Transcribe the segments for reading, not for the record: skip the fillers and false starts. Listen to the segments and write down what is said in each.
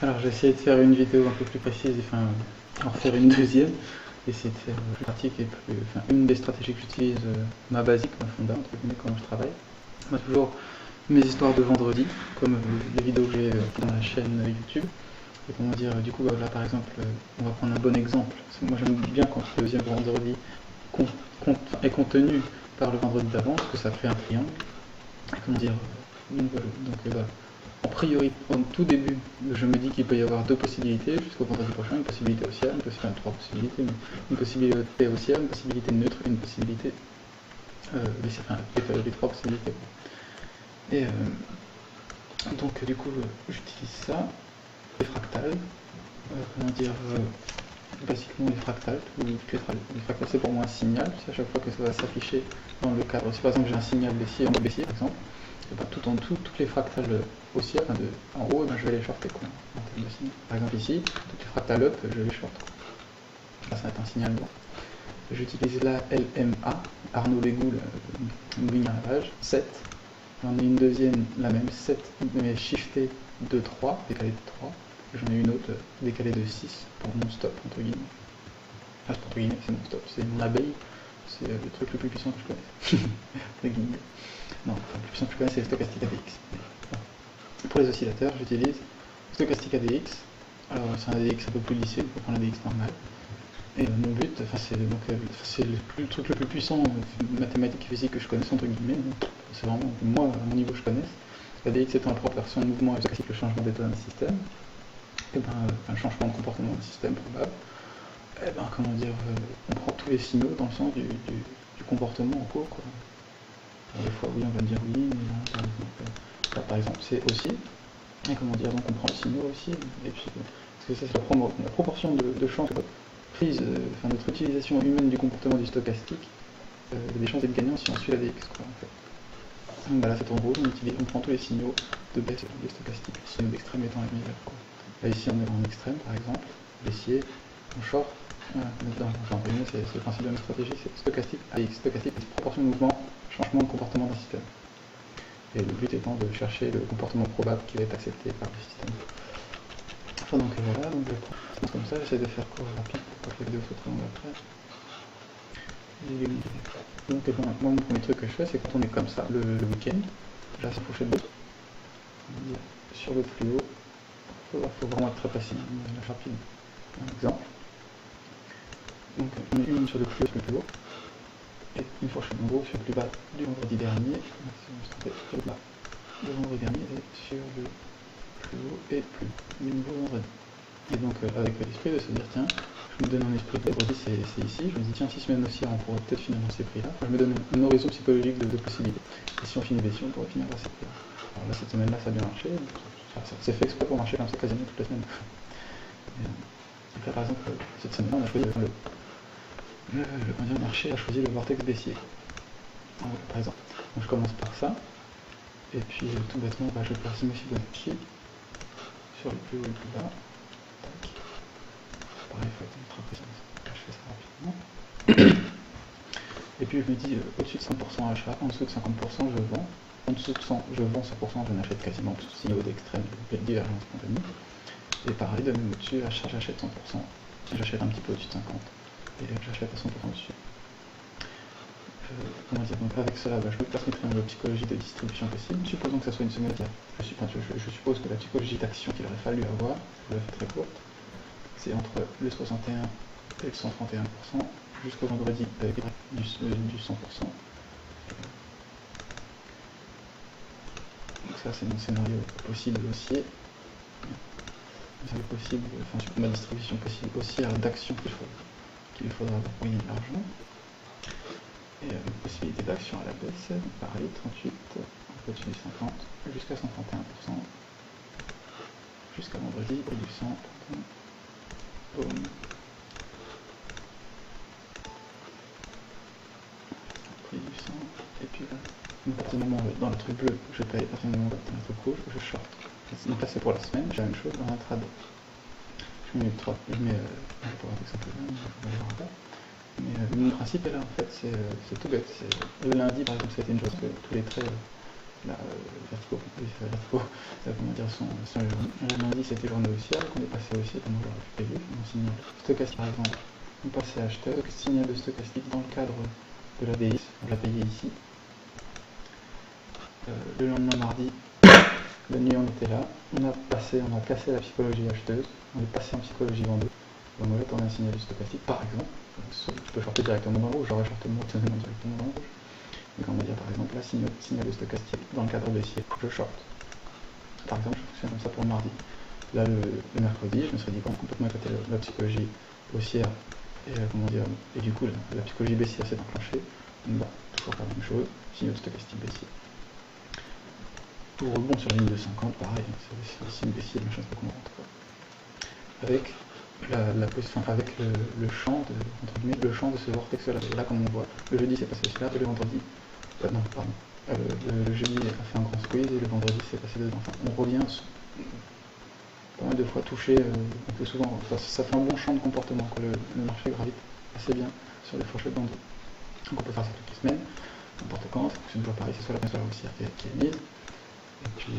Alors j'ai essayé de faire une vidéo un peu plus précise, enfin en faire une deuxième, essayer de faire plus pratique et plus, enfin une des stratégies que j'utilise, ma basique, ma fonda, entre guillemets, quand je travaille. Moi toujours mes histoires de vendredi, comme les vidéos que j'ai dans la chaîne YouTube. Et comment dire, du coup là par exemple, on va prendre un bon exemple. Parce que moi j'aime bien quand le deuxième vendredi est contenu par le vendredi d'avance, que ça fait un triangle. Et comment dire, donc voilà. En priori, au tout début, je me dis qu'il peut y avoir deux possibilités jusqu'au vendredi prochain, une possibilité haussière, trois possibilités, mais une possibilité haussière, une possibilité neutre et une possibilité baissière, enfin les trois possibilités. Et donc du coup, j'utilise ça, les fractales, comment dire, basiquement les fractales, les fractales c'est pour moi un signal, à chaque fois que ça va s'afficher dans le cadre, si par exemple j'ai un signal baissier, en baissier par exemple, et ben, tout en dessous, toutes les fractales haussières, en haut, ben, je vais les shorter quoi, en termes de signal. Par exemple ici, toutes les fractales up, je les short. Là ça va être un signal blanc. J'utilise la LMA, Arnaud Bégoul, une ligne à lavage, 7. J'en ai une deuxième, la même, 7, mais shiftée de 3, décalée de 3. J'en ai une autre décalée de 6 pour mon stop, entre guillemets. Enfin, entre guillemets, c'est mon stop, c'est mon abeille, c'est le truc le plus puissant que je connaisse. Entre guillemets. Non, le plus puissant que je connais, c'est le stochastique ADX. Pour les oscillateurs, j'utilise stochastique ADX. Alors, c'est un ADX un peu plus lissé, on peut prendre l'ADX normal. Et mon but, c'est le truc le plus puissant mathématique et physique que je connaisse, entre guillemets. C'est vraiment, moi, à mon niveau, je connaisse. L'ADX étant la propre version de mouvement et stochastique, le changement d'état d'un système. Et ben, un changement de comportement d'un système probable. Et ben, comment dire, on prend tous les signaux dans le sens du comportement en cours, quoi. Alors, des fois, oui, on va dire oui, mais non, par exemple, là, par exemple, c'est aussi. Et comment dire, donc on prend le signaux aussi. Et puis, parce que ça, c'est la proportion de chances de prise, enfin, notre utilisation humaine du comportement du stochastique, des chances d'être gagnant si on suit la DX, quoi, en fait. Donc, bah, là, c'est en gros, on prend tous les signaux de baisse de stochastique, les signaux d'extrême étant les meilleurs, quoi. Là, ici, on est en extrême, par exemple, baissier, on short. C'est le principe de notre stratégie, c'est stochastique, AX, stochastique, c'est proportion de mouvement, changement de comportement d'un système. Et le but étant de chercher le comportement probable qui va être accepté par le système. Enfin, donc voilà, donc je prends comme ça, j'essaie de faire court rapide pour que la vidéo soit très longue après. Donc moi, mon premier truc que je fais, c'est quand on est comme ça, le week-end, là c'est pochette 2, sur le fluo, il faut vraiment être très précis, la rapide. Un exemple. Donc on est une sur le fluo, sur le plus haut, et une fourchette en gros sur le plus bas du vendredi dernier, sur le bas du vendredi dernier, et sur le plus haut et plus du nouveau vendredi. Et donc avec l'esprit de se dire tiens, je me donne un esprit de vendredi c'est ici, je me dis tiens 6 semaines aussi on pourrait peut-être finalement ces prix là, je me donne un horizon psychologique de possibilités, et si on finit baissier on pourrait finir à ces prix là. Alors là cette semaine là ça a bien marché, c'est fait exprès pour marcher comme ça quasiment toute la semaine. Et là par exemple cette semaine là on a choisi le marché a choisi le vortex baissier. Par exemple. Donc je commence par ça, et puis tout bêtement je place mes Fibonacci sur le plus haut et le plus bas. Tac. Pareil, il faut être ultra précis, je fais ça rapidement. Et puis je me dis au-dessus de 100% achat, en dessous de 50% je vends, en dessous de 100 je vends 100%, je n'achète quasiment tout signaux d'extrême, de divergence spontanée. Et pareil, de même au-dessus, achat j'achète 100%, j'achète un petit peu au-dessus de 50%, et j'achète à 100% au-dessus. Comment dire, donc avec cela, je me place mes triangles psychologiques de distribution possible. Supposons que ça soit une semaine, je suppose que la psychologie d'action qu'il aurait fallu avoir, je la fais très courte, c'est entre le 61 et le 131%, jusqu'au vendredi avec du 100%. Donc ça c'est mon scénario possible haussier. Possible, enfin ma distribution possible haussière d'action qu'il faudra avoir pour gagner de l'argent. Et possibilité d'action à la baisse, pareil, 38, au-dessus du 50, jusqu'à 131%, jusqu'à vendredi, et du 100, boum. Prix du 100, et puis là, à partir du moment dans le truc bleu, je paye, à partir du moment dans le truc rouge, je short. Donc là c'est pour la semaine, j'ai la même chose dans un trad. Je mets 3, je mets, je pourrais faire ça un peu là, on va voir après. Mais mon principe est là en fait, c'est tout bête. Le lundi par exemple c'était une chose que tous les traits verticaux, ça comment dire, sont les journées. Lundi c'était journée haussière, qu'on est passé haussier, comme j'aurais pu prévu, on signale stochastique par exemple, on passait acheteur, signal de stochastique dans le cadre de la BIS, on l'a payé ici. Le lendemain mardi, la nuit on était là, on a cassé la psychologie acheteuse, on est passé en psychologie vendeuse. Donc là, on a un signal de stochastique, par exemple, je peux shorter directement dans le rouge, j'aurais shorté directement dans le rouge. Donc on va dire par exemple là, signal de stochastique dans le cadre baissier, je short. Par exemple, je fonctionne comme ça pour le mardi. Là, le mercredi, je me serais dit complètement éclater la psychologie haussière et du coup la psychologie baissière s'est enclenchée. Donc bah, toujours pas la même chose, signal de stochastique baissier. Pour rebond sur la ligne de 50, pareil, c'est le signe baissier, machin, c'est pas qu'on rentre quoi. Avec avec le champ de ce vortex là comme on voit. Le jeudi c'est passé cela et le vendredi. Le jeudi a fait un grand squeeze et le vendredi c'est passé dedans. Enfin, on revient pas mal de fois touché, un peu souvent. Ça fait un bon champ de comportement que le marché gravite assez bien sur les fourchettes vendues. Donc on peut faire ça toutes les semaines, n'importe quand, ça fonctionne toujours pareil, c'est soit la baisse soit la haussière qui est mise. Et puis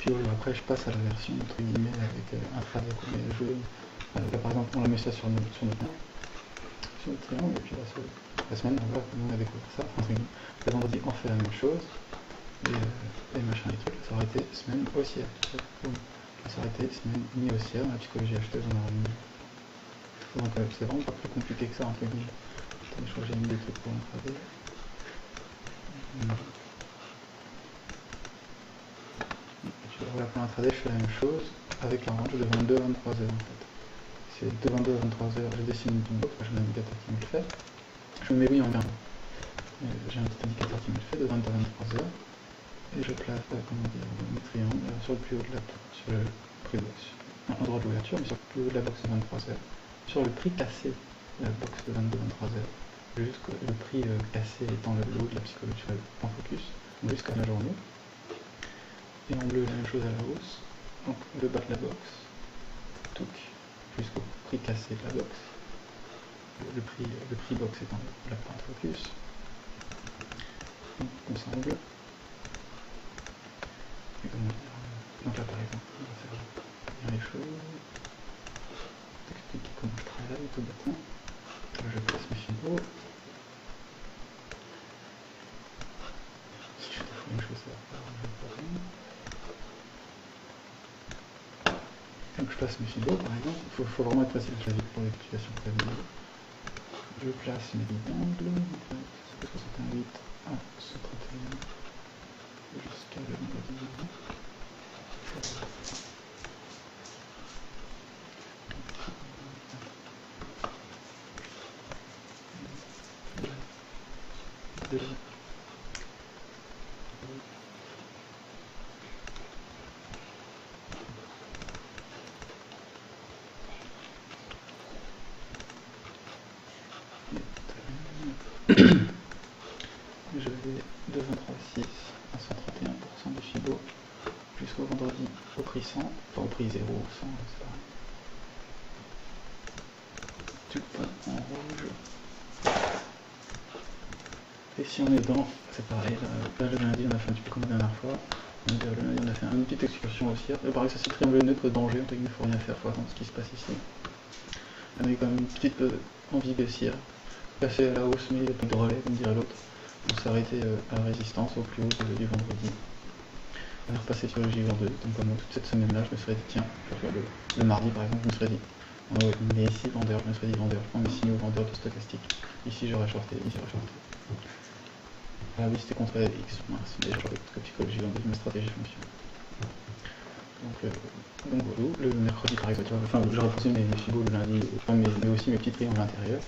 voilà, après je passe à la version entre guillemets avec intraday. Mais là, par exemple on la met ça sur notre triangle, et puis là sur la semaine on a découvert ça, le vendredi on fait la même chose, et machin les trucs, ça aurait été semaine haussière, ça aurait été semaine mi-haussière, dans la psychologie acheteuse on aurait mis. Donc c'est vraiment pas plus compliqué que ça entre guillemets. Attends, je crois que j'ai mis des trucs pour l'intraday. Voilà, pour l'intraday, je fais la même chose avec un range de 22 à 23 heures en fait. C'est de 22 à 23 heures, je dessine une box, j'ai un indicateur qui me le fait. Je me mets oui en gain. J'ai un petit indicateur qui me le fait de 22 à 23 heures. Et je place mes triangles sur le plus haut de la box, sur le prix box, endroit de l'ouverture, mais sur le plus haut de la box de 23 heures. Sur le prix cassé de la box de 22 à 23 heures. Jusqu'au le prix cassé étant le haut de la psychologie en focus, jusqu'à la journée. Et en bleu, la même chose à la hausse, donc le bas de la box, jusqu'au prix cassé de la box, le prix box étant la pointe focus. Donc ensemble, donc là par exemple, on va faire bien les choses, t'expliquer comment je travaille tout bêtement. Là je place mes fibos. Si je fais une chose à faire, je vais pas rien. Donc je place mes fibos par exemple, il faut vraiment être facile, je l'ai pour l'explication prévue. Je place mes angles, c'est 68 à 131 jusqu'à le vendredi. Je vais de 23,6 à 131% de Fibo jusqu'au vendredi au prix 100, enfin au prix 0, 100, c'est pareil. Tout en rouge. Et si on est dans, c'est pareil, là le lundi on a fait un petit peu comme la dernière fois. Le lundi on a fait une petite excursion haussière. Pareil, ça c'est triangle neutre danger, il ne faut rien faire, faut attendre ce qui se passe ici. On a eu quand même une petite envie baissière. Passer à la hausse, mais il n'y a pas de relais, comme dirait l'autre. On s'est arrêté à la résistance au plus haut du vendredi. On est repassé sur le J22, donc pendant toute cette semaine-là, je me serais dit, tiens, le mardi par exemple, je me serais dit, oh ouais, mais ici, vendeur, je me serais dit, vendeur, je prends mes signaux vendeurs de stochastique. Ici, j'aurais shorté, ici, j'aurais shorté. Ah oui, c'était contre X, mince, mais j'aurais parce que psychologie vendeuse, ma stratégie fonctionne. Donc voilà, le mercredi par exemple, enfin, j'aurais posé mes fibos le lundi, enfin, mais aussi mes petits triangles à l'intérieur.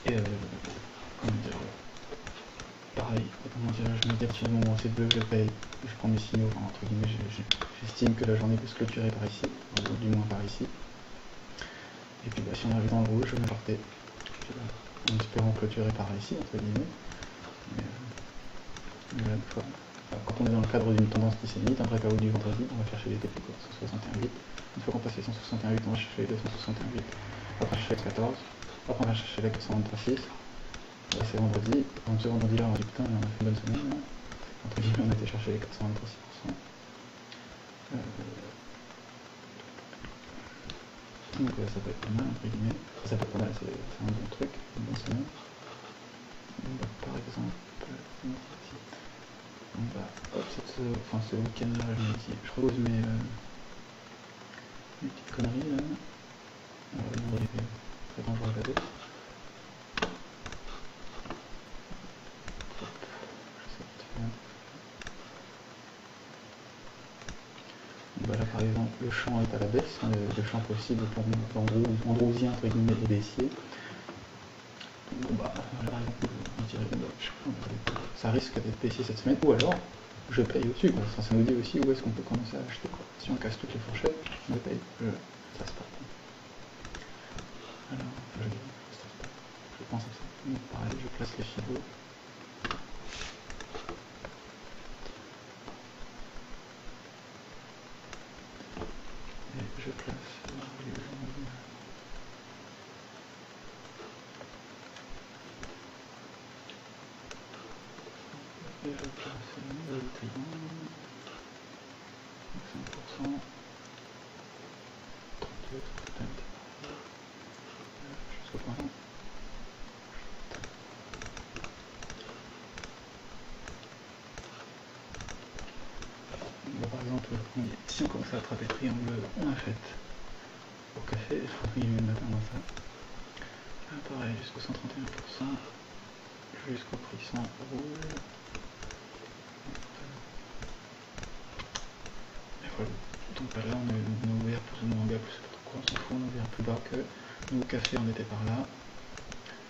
Et comment dire, pareil, je me dis à partir du moment où c'est bleu, je paye, je prends mes signaux, enfin, entre guillemets, j'estime que la journée peut se clôturer par ici, ou du moins par ici. Et puis si on arrive dans le rouge, je vais m'apporter, en espérant clôturer par ici, entre guillemets. Mais quand on est dans le cadre d'une tendance qui s'émite, un breakout du vendredi, on va chercher les TP quoi, 161,8. Une fois qu'on passe les 161,8, on va chercher les 261,8. Après chercher les 14, après on va chercher les 423,6. C'est vendredi, ce vendredi là on dit putain on a fait une bonne semaine là. entre guillemets, on a été chercher les 423%. Donc ça peut être pas mal, entre guillemets. Ça peut être pas mal, c'est un bon truc, une bonne semaine. Par exemple, hop, ce week-end-là, je repose mes petites conneries là. Attends, je regarde. Là par exemple, le champ est à la baisse, hein, le champ possible pour Androusien entre guillemets et baissier. Bon bah, là, par exemple, on dirait ça risque d'être baissier cette semaine, ou alors je paye au-dessus, quoi. Ça nous dit aussi où est-ce qu'on peut commencer à acheter, quoi. Si on casse toutes les fourchettes, je paye, ça se passe. Alors, je pense à ça. Donc pareil, je place les fibos. Et je place les jambes. Et je place le triangle. 5%. 32, 30. Jusqu'au point. Par exemple, si on commence à attraper le triangle, on achète au café, il met le matin dans ça. Pareil, jusqu'au 131%, jusqu'au prix 100 rouge. Et voilà. Donc là, on est ouvert plus ou moins bas, plus pas trop quoi, on s'en fout, on est ouvert plus bas que nous au café, on était par là.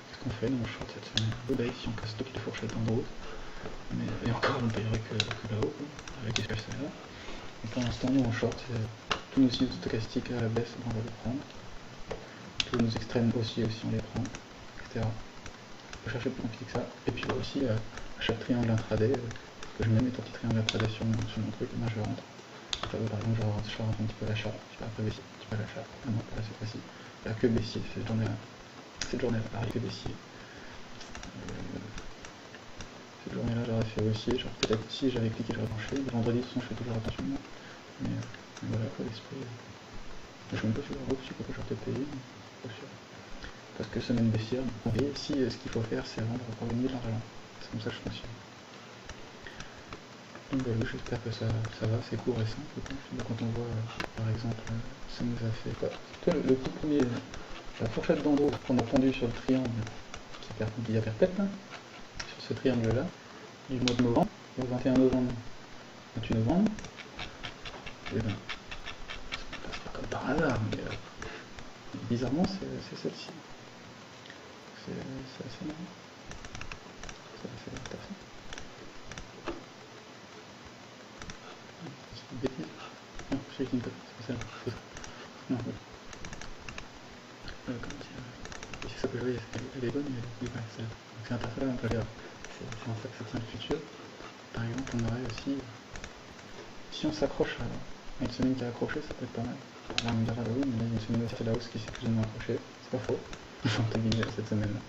Qu'est-ce qu'on fait? Nous on short cette semaine. Bah ici on casse toutes les fourchettes en gros. Et encore on ne payerait que là-haut, avec les spéciales là. Et pour l'instant, nous on short, tous nos signaux stochastiques à la baisse, on va les prendre. Tous nos extrêmes aussi on les prend, etc. On peut chercher plus compliqué que ça. Et puis aussi, à chaque triangle intraday, que je mets mes petits triangles intraday sur mon truc, moi je rentre. Par exemple, je rentre un petit peu l'achat, je fais après baissier, un petit peu l'achat. Non, pas cette fois-ci. Il n'y a que baissier, cette journée-là. Cette journée-là, pareil, que baissier. Cette journée-là, j'aurais fait haussier, genre peut-être si j'avais cliqué, j'aurais branché. Le vendredi, de toute façon, je fais toujours attention. Mais voilà quoi, l'esprit. Je suis même pas sûr, je crois que j'aurais peut-être payé, mais pas sûr. Parce que semaine baissière, vous voyez, si ce qu'il faut faire, c'est vendre pour gagner de l'argent. C'est comme ça que je fonctionne. Donc voilà, j'espère que ça va, c'est court et simple. Quand on voit, par exemple, ça nous a fait quoi. Le tout premier, la fourchette d'en haut qu'on a pendue sur le triangle qui a perpète, là, sur ce triangle-là, du mois de novembre, au 21 novembre, 28 novembre, et ben, c'est pas comme par hasard, mais bizarrement, c'est celle-ci. C'est assez marrant. C'est assez intéressant. C'est une bêtise. Non, je sais qu'il ne peut pas, c'est pas ça. Non, oui. Comment dire, c'est ça que je voyais, elle est bonne, mais ouais, c'est intéressant, on peut regarder. C'est en ça que ça tient le futur. Par exemple, on aurait aussi, si on s'accroche à une semaine qui a accroché, ça peut être pas mal. Là, on me dira, oui, mais il y a une semaine de la hausse qui s'est plus ou moins accrochée. C'est pas faux, entre guillemets, cette semaine-là.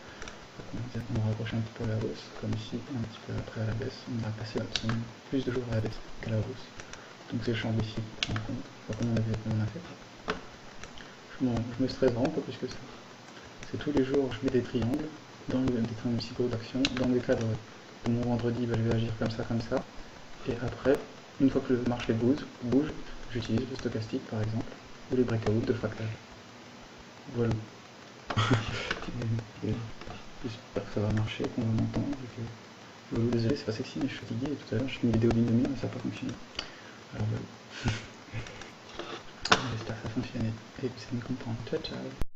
On va accrocher un petit peu à la hausse, comme ici, un petit peu après à la baisse. On va passer notre semaine plus de jours à la baisse qu'à la hausse. Donc c'est le champ ici, en compte. Comment on a fait. Bon, je me stresse vraiment pas plus que ça. C'est tous les jours, je mets des triangles, des triangles psycho d'action, dans le cadre où mon vendredi, je vais agir comme ça. Et après, une fois que le marché bouge, j'utilise le stochastique par exemple, ou les breakouts de fractal. Voilà. J'espère que ça va marcher, qu'on va m'entendre. Désolé, c'est pas sexy, mais je suis fatigué. Et tout à l'heure, j'ai fait une vidéo d'une demi-heure, mais ça n'a pas fonctionné. Alors voilà. J'espère que ça a fonctionné. Et vous allez me comprendre. Ciao, ciao.